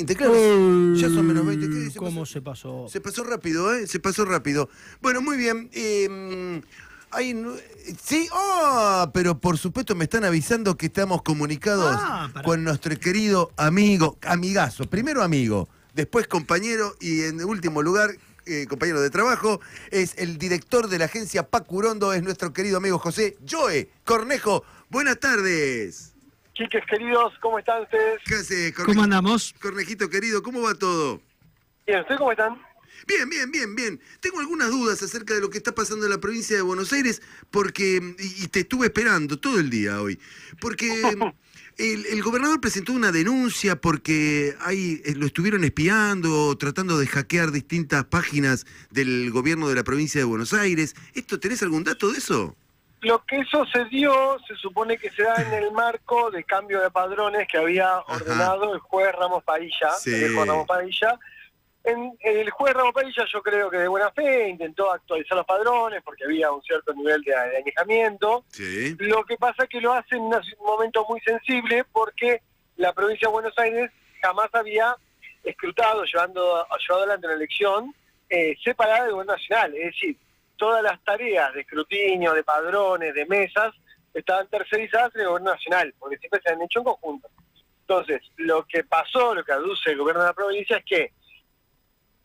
20, claro. Ya son menos 20. ¿Qué dice? ¿Cómo se pasó? Se pasó rápido, ¿eh? Se pasó rápido. Bueno, muy bien. Sí, pero por supuesto me están avisando que estamos comunicados con nuestro querido amigo, amigazo. Primero amigo, después compañero y en último lugar, compañero de trabajo, es el director de la agencia Pacurondo, es nuestro querido amigo José Joe Cornejo. Buenas tardes. Chiques queridos, ¿cómo están ustedes? ¿Qué hace, ¿Cómo andamos? Cornejito querido, ¿cómo va todo? Bien, ¿ustedes cómo están? Bien. Tengo algunas dudas acerca de lo que está pasando en la provincia de Buenos Aires, porque, y te estuve esperando todo el día hoy, porque el gobernador presentó una denuncia porque lo estuvieron espiando, tratando de hackear distintas páginas del gobierno de la provincia de Buenos Aires. ¿Tenés algún dato de eso? Lo que sucedió se supone que se da en el marco de cambio de padrones que había ordenado el juez Ramos Padilla. Sí. El juez Ramos Padilla. El juez Ramos Padilla, yo creo que de buena fe, intentó actualizar los padrones porque había un cierto nivel de añejamiento. Sí. Lo que pasa es que lo hace en un momento muy sensible porque la provincia de Buenos Aires jamás había escrutado, llevado adelante una elección separada del gobierno nacional. Es decir, todas las tareas de escrutinio, de padrones, de mesas, estaban tercerizadas en el gobierno nacional, porque siempre se han hecho en conjunto. Entonces, lo que pasó, lo que aduce el gobierno de la provincia es que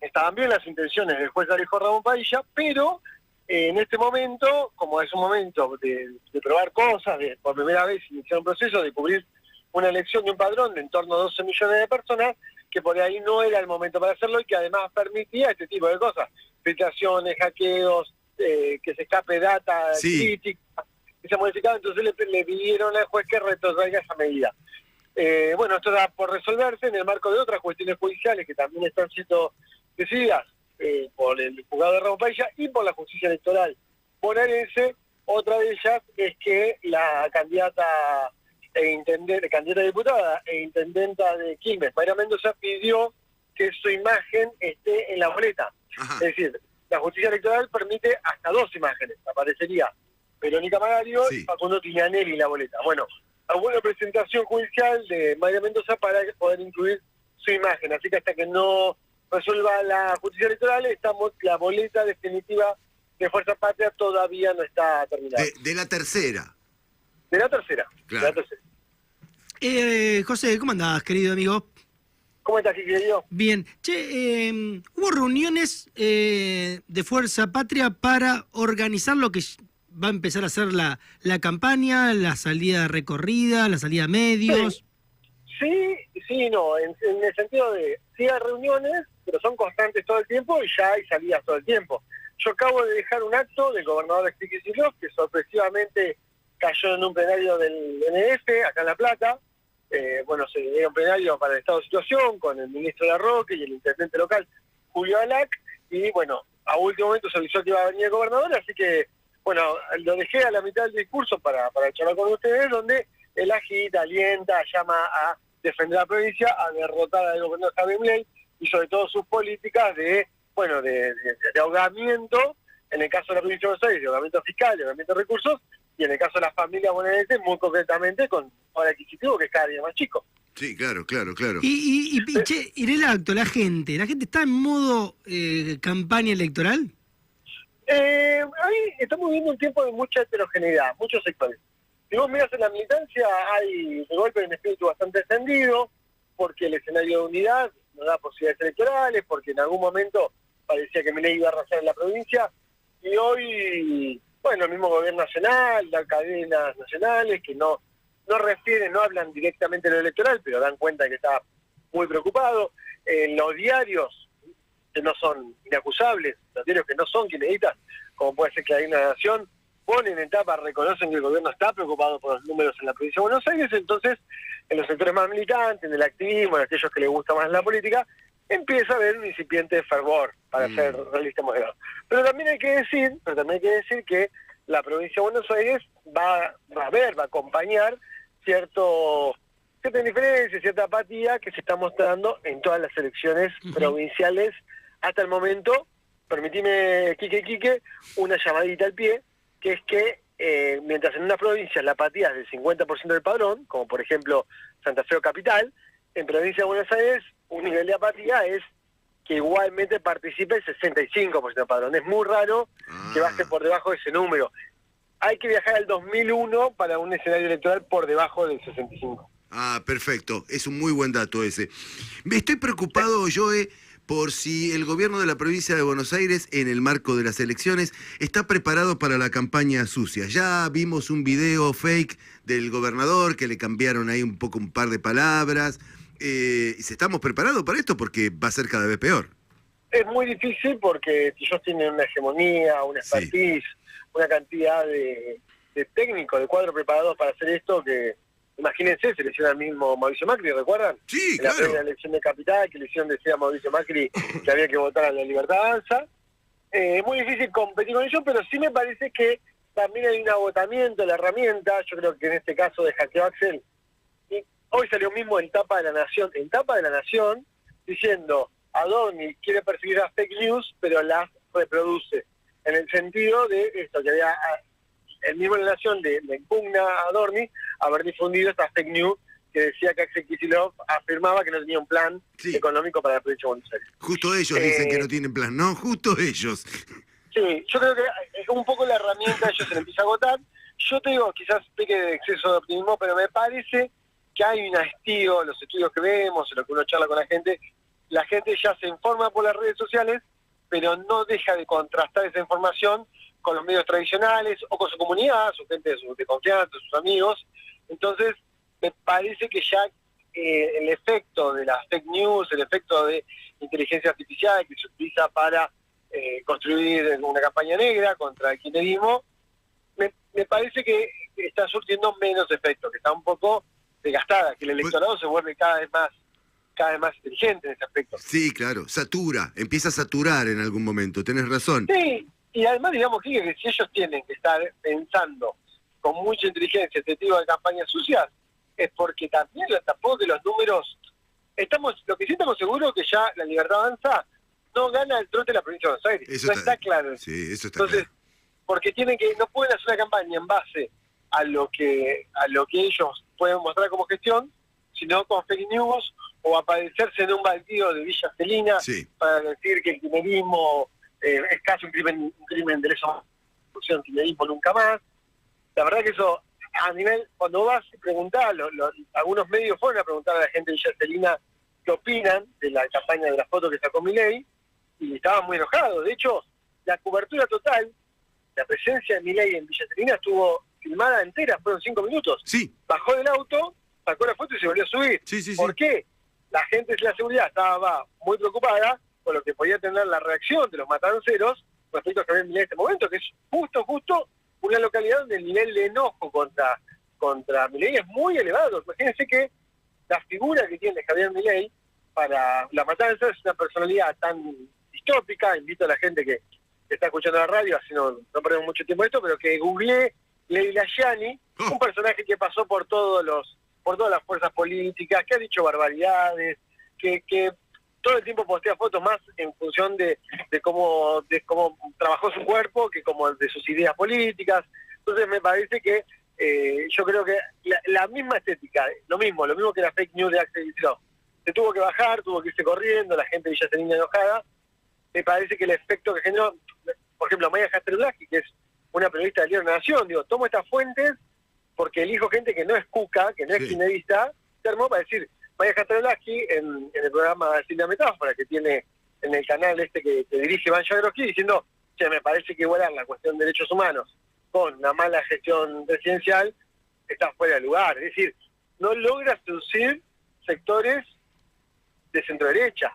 estaban bien las intenciones del juez Alejo Ramón Padilla, pero en este momento, como es un momento de probar cosas, de por primera vez iniciar un proceso de cubrir una elección de un padrón de en torno a 12 millones de personas, que por ahí no era el momento para hacerlo y que además permitía este tipo de cosas, filtraciones, hackeos, que se escape data crítica, que se modificaba, entonces le pidieron al juez que retrotraiga esa medida. Bueno, esto está por resolverse en el marco de otras cuestiones judiciales que también están siendo decididas por el juzgado de Ramos Padilla y por la justicia electoral bonaerense. Otra de ellas es que la candidata a diputada e intendenta de Quilmes, Mayra Mendoza, pidió que su imagen esté en la boleta. Ajá. Es decir, la justicia electoral permite hasta 2 imágenes. Aparecería Verónica Magario y Facundo Tignanelli en la boleta. Bueno, hubo una presentación judicial de Mayra Mendoza para poder incluir su imagen. Así que hasta que no resuelva la justicia electoral, la boleta definitiva de Fuerza Patria todavía no está terminada. De la tercera. De la tercera. Claro. De la tercera. José, ¿cómo andás, querido amigo? ¿Cómo estás, querido? Bien. Hubo reuniones de Fuerza Patria para organizar lo que va a empezar a ser la campaña, la salida recorrida, la salida a medios. Sí, no, en el sentido de, sí hay reuniones, pero son constantes todo el tiempo y ya hay salidas todo el tiempo. Yo acabo de dejar un acto del gobernador Kicillof que sorpresivamente cayó en un plenario del NF, acá en La Plata. Bueno, se dio un plenario para el estado de situación con el ministro Larroque y el intendente local, Julio Alac, y bueno, a último momento se avisó que iba a venir el gobernador, así que, bueno, lo dejé a la mitad del discurso para charlar con ustedes, donde él agita, alienta, llama a defender la provincia, a derrotar al gobernador Javier Milei y sobre todo sus políticas de ahogamiento, en el caso de la provincia de Buenos Aires, de ahogamiento fiscal, de ahogamiento de recursos, y en el caso de las familias bonaerenses, muy concretamente con poder adquisitivo que es cada día más chico. Sí, claro. Y en el acto, ¿la gente está en modo campaña electoral? Ahí estamos viviendo un tiempo de mucha heterogeneidad, muchos sectores. Si vos mirás en la militancia, hay de golpe un espíritu bastante extendido, porque el escenario de unidad no da posibilidades electorales, porque en algún momento parecía que Milei iba a arrasar en la provincia, y hoy, bueno, el mismo gobierno nacional, las cadenas nacionales, que no refieren, no hablan directamente de lo electoral, pero dan cuenta de que está muy preocupado. Los diarios que no son inacusables, los diarios que no son kirchneristas, como puede ser que hay una nación, ponen en tapa, reconocen que el gobierno está preocupado por los números en la provincia de Buenos Aires. Entonces, en los sectores más militantes, en el activismo, en aquellos que les gusta más la política, empieza a haber un incipiente fervor, para ser realista moderado. Pero también hay que decir que la provincia de Buenos Aires va a acompañar cierta indiferencia, cierta apatía que se está mostrando en todas las elecciones provinciales hasta el momento. Permitime, Quique, una llamadita al pie, que es que mientras en una provincia la apatía es del 50% del padrón, como por ejemplo Santa Fe o Capital, en Provincia de Buenos Aires un nivel de apatía es que igualmente participe el 65% del padrón. Es muy raro que baje por debajo de ese número. Hay que viajar al 2001 para un escenario electoral por debajo del 65%. Ah, perfecto. Es un muy buen dato ese. Me estoy preocupado, Joe, por si el gobierno de la provincia de Buenos Aires, en el marco de las elecciones, está preparado para la campaña sucia. Ya vimos un video fake del gobernador que le cambiaron ahí un poco un par de palabras. ¿Estamos preparados para esto? Porque va a ser cada vez peor. Es muy difícil porque ellos tienen una hegemonía, una expertise, una cantidad de técnicos, de cuadros preparados para hacer esto que... Imagínense, se lesiona al mismo Mauricio Macri, ¿recuerdan? Sí, en la primera elección de Capital, que le hicieron decir a Mauricio Macri que había que votar a La Libertad Avanza. Es muy difícil competir con ellos, pero sí me parece que también hay un agotamiento de la herramienta. Yo creo que en este caso de Hackeo Axel, y hoy salió mismo en Tapa de la Nación, diciendo Adorni quiere perseguir las fake news, pero las reproduce. En el sentido de esto, que había... El mismo en la Nación le impugna a Adorni haber difundido esta fake news que decía que Axel Kicillof afirmaba que no tenía un plan económico para la provincia de Buenos Aires. Justo ellos dicen que no tienen plan, ¿no? Justo ellos. Sí, yo creo que un poco la herramienta a ellos se le empieza a agotar. Yo te digo, quizás peque de exceso de optimismo, pero me parece que hay un hastío, los estudios que vemos, en lo que uno charla con la gente ya se informa por las redes sociales, pero no deja de contrastar esa información con los medios tradicionales o con su comunidad, su gente de confianza, sus amigos. Entonces, me parece que ya el efecto de las fake news, el efecto de inteligencia artificial que se utiliza para construir una campaña negra contra el kirchnerismo, me parece que está surtiendo menos efecto, que está un poco desgastada, que el electorado se vuelve cada vez más inteligente en ese aspecto. Sí, claro, empieza a saturar en algún momento, tenés razón. Sí. Y además, digamos, que si ellos tienen que estar pensando con mucha inteligencia este tipo de campañas sucias, es porque también tampoco que los números... Lo que sí estamos seguros que ya La Libertad Avanza no gana el trote de la provincia de Buenos Aires. Eso está claro. Sí, eso está Entonces, claro. Porque no pueden hacer una campaña en base a lo que ellos pueden mostrar como gestión, sino con fake news o aparecerse en un baldío de Villa Celina para decir que el kirchnerismo... es casi un crimen de lesa humanidad, kirchnerismo nunca más. La verdad que eso, a nivel, cuando vas y preguntás, algunos medios fueron a preguntar a la gente de Villa Celina qué opinan de la campaña de la foto que sacó Milei, y estaban muy enojados. De hecho, la cobertura total, la presencia de Milei en Villa Celina estuvo filmada entera, fueron 5 minutos. Sí. Bajó del auto, sacó la foto y se volvió a subir. ¿Por qué? La gente de la seguridad estaba muy preocupada con lo que podía tener la reacción de los matanceros respecto a Javier Milei en este momento, que es justo una localidad donde el nivel de enojo contra Milei es muy elevado. Imagínense que la figura que tiene Javier Milei para la matanza es una personalidad tan distópica. Invito a la gente que está escuchando la radio, así no perdemos mucho tiempo en esto, pero que googleé Leila Yani, un personaje que pasó por todas las fuerzas políticas, que ha dicho barbaridades, que todo el tiempo postea fotos más en función de cómo trabajó su cuerpo que como de sus ideas políticas. Entonces me parece que yo creo que la misma estética, lo mismo que la fake news de Axel Kicillof, se tuvo que bajar, tuvo que irse corriendo, la gente de Villa Celina enojada. Me parece que el efecto que generó, por ejemplo, Maya Jastrelaki, que es una periodista del Diario de la Nación, tomo estas fuentes porque elijo gente que no es cuca, que no es kirchnerista, se armó para decir, Maya Jastrelaki en el programa Silvia Metáfora, que tiene en el canal que dirige Iván Jagroski, diciendo, me parece que igualar la cuestión de derechos humanos con una mala gestión presidencial está fuera de lugar. Es decir, no logra seducir sectores de centro-derecha.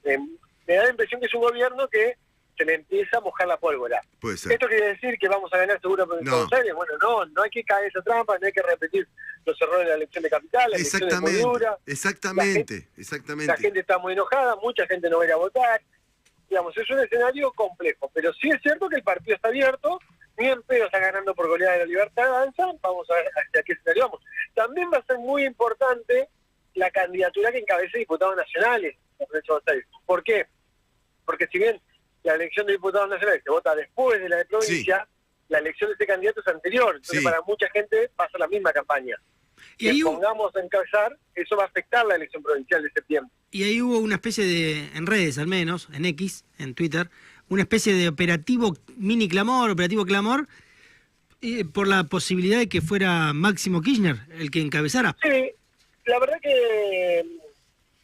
Me da la impresión que es un gobierno que se le empieza a mojar la pólvora. Puede ser. ¿Esto quiere decir que vamos a ganar seguro por Buenos Aires? Bueno, no hay que caer en esa trampa, no hay que repetir los errores de la elección de Capital, la elección de Cordura. Exactamente. La gente está muy enojada, mucha gente no va a ir a votar. Digamos, es un escenario complejo, pero sí es cierto que el partido está abierto, ni en pedo está ganando por goleada de La Libertad Avanza, vamos a ver hacia qué escenario vamos. También va a ser muy importante la candidatura que encabece diputados nacionales en la provincia de Buenos Aires. ¿Por qué? Porque si bien la elección de diputados nacionales se vota después de la de provincia, la elección de este candidato es anterior, entonces para mucha gente pasa la misma campaña. Y ahí, pongamos a encabezar, eso va a afectar la elección provincial de septiembre. y ahí hubo una especie de, en redes al menos, en X, en Twitter, una especie de operativo mini clamor, operativo clamor, por la posibilidad de que fuera Máximo Kirchner el que encabezara. Sí, la verdad que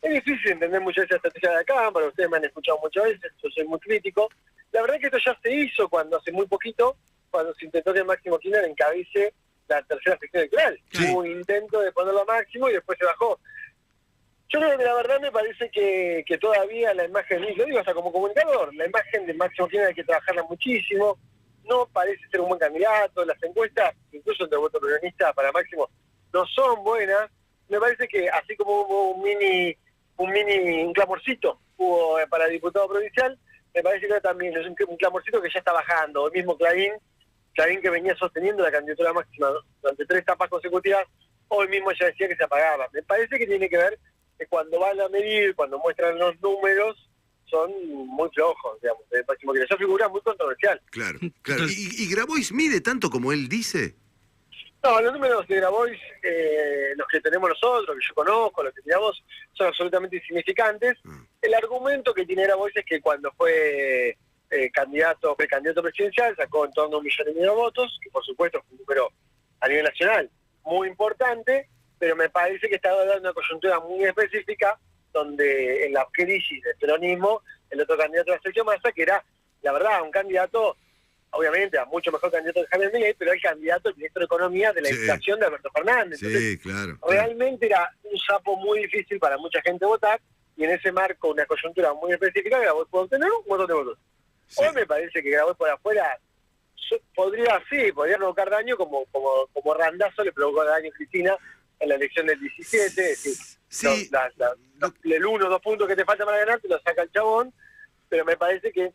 es difícil entender mucho esa estrategia de la Cámara, ustedes me han escuchado muchas veces, yo soy muy crítico. La verdad que esto ya se hizo cuando hace muy poquito, cuando se intentó que Máximo Kirchner encabece la tercera sección electoral. Sí. Hubo un intento de ponerlo a Máximo y después se bajó. Yo creo que la verdad me parece que todavía la imagen, lo digo hasta como comunicador, la imagen de Máximo Kirchner hay que trabajarla muchísimo, no parece ser un buen candidato, las encuestas, incluso entre voto peronista para Máximo, no son buenas. Me parece que así como hubo un clamorcito hubo para diputado provincial, me parece que también es un clamorcito que ya está bajando. El mismo Clarín que venía sosteniendo la candidatura máxima durante 3 etapas consecutivas, hoy mismo ya decía que se apagaba. Me parece que tiene que ver que cuando van a medir, cuando muestran los números, son muy flojos, digamos. El Máximo Kirchner, esa figura es muy controversial. Claro, claro. ¿Y Grabois mide tanto como él dice? No, los números de Grabois, los que tenemos nosotros, que yo conozco, los que miramos, son absolutamente insignificantes. El argumento que tiene Grabois es que cuando fue precandidato presidencial sacó en torno a 1,5 millones de votos, que por supuesto fue un número a nivel nacional muy importante, pero me parece que estaba dando una coyuntura muy específica donde en la crisis del peronismo, el otro candidato era Sergio Massa, que era, la verdad, un candidato, obviamente, a mucho mejor candidato que Javier Milei, pero el candidato al ministro de Economía de la inflación de Alberto Fernández. Entonces, sí, claro. realmente era un sapo muy difícil para mucha gente votar, y en ese marco, una coyuntura muy específica, Grabois puede obtener un montón de votos. Sí. Hoy me parece que Grabois por afuera podría provocar daño como Randazzo le provocó daño a Cristina en la elección del 17, es decir, Sí. el 1 o 2 puntos que te faltan para ganar te lo saca el chabón, pero me parece que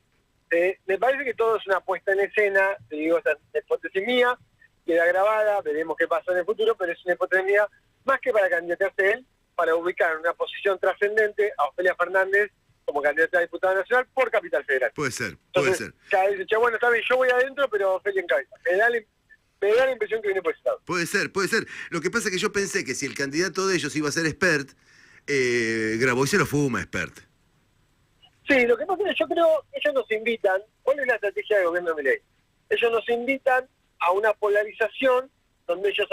todo es una puesta en escena, te digo, esta hipótesis mía, queda grabada, veremos qué pasa en el futuro, pero es una hipótesis mía, más que para candidatearse él, para ubicar en una posición trascendente a Ofelia Fernández como candidata a diputada nacional por Capital Federal. Puede ser, Entonces, puede ser. ya dice, bueno, está bien, yo voy adentro, pero Ofelia encabeza. Me da la impresión que viene por ese lado. Puede ser, puede ser. Lo que pasa es que yo pensé que si el candidato de ellos iba a ser expert, Grabois se lo fuma expert. Sí, lo que pasa es que yo creo, ellos nos invitan, ¿cuál es la estrategia del gobierno de Milei? Ellos nos invitan a una polarización donde ellos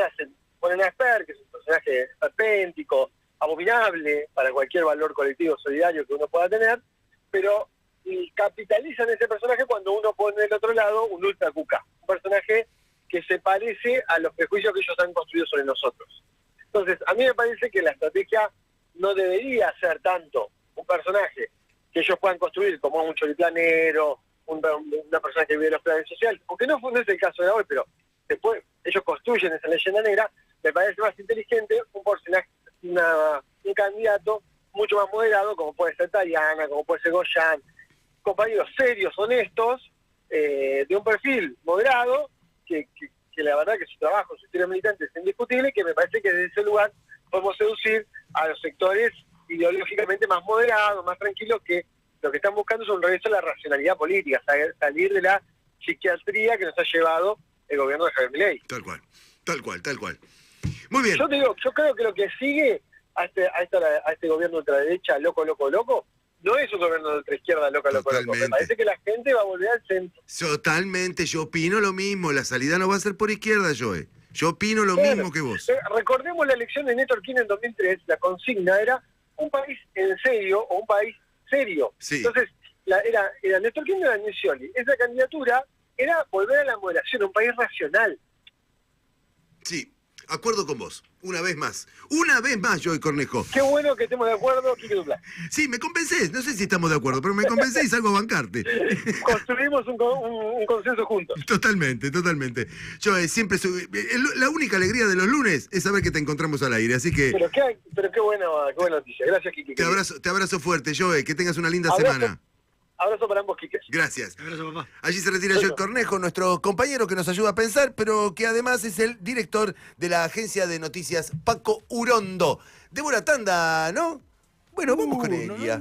ponen a Esper, que es un personaje esperpéntico, abominable para cualquier valor colectivo solidario que uno pueda tener, pero capitalizan ese personaje cuando uno pone del otro lado un ultra cuca, un personaje que se parece a los prejuicios que ellos han construido sobre nosotros. Entonces, a mí me parece que la estrategia no debería ser tanto un personaje que ellos puedan construir como un choriplanero, una persona que vive los planes sociales, aunque no es el caso de hoy, pero después ellos construyen esa leyenda negra. Me parece más inteligente un personaje, un candidato mucho más moderado, como puede ser Tayana, como puede ser Goyan, compañeros serios, honestos, de un perfil moderado, que la verdad que su trabajo, su estilo militante es indiscutible, que me parece que desde ese lugar podemos seducir a los sectores ideológicamente más moderados, más tranquilos, que lo que están buscando es un regreso a la racionalidad política, salir de la psiquiatría que nos ha llevado el gobierno de Javier Milei. Tal cual, tal cual, tal cual. Muy bien. Yo te digo, yo creo que lo que sigue a este gobierno de ultraderecha loco, no es un gobierno de ultraizquierda loco. Me parece que la gente va a volver al centro. Totalmente, yo opino lo mismo. La salida no va a ser por izquierda, Joe. Yo opino lo mismo que vos. Recordemos la elección de Néstor Kirchner en 2003, la consigna era un país en serio o un país serio. Sí. Entonces, era Néstor Kirchner y Daniel Scioli. Esa candidatura era volver a la moderación, un país racional. Sí, acuerdo con vos. Una vez más, Joey Cornejo. Qué bueno que estemos de acuerdo, Quique Dupla. Sí, me convencés. No sé si estamos de acuerdo, pero me convencés y salgo a bancarte. Construimos un consenso juntos. Totalmente, totalmente. Joey, siempre la única alegría de los lunes es saber que te encontramos al aire, así que... Pero qué buena noticia. Gracias, Quique. Te abrazo fuerte, Joey. Que tengas una linda Abrazo. semana. Abrazo para ambos, Quiques. Gracias. Abrazo, papá. Allí se retira Joel Cornejo, nuestro compañero que nos ayuda a pensar, pero que además es el director de la agencia de noticias Paco Urondo. Débora Tanda, ¿no? Bueno, vamos con ella.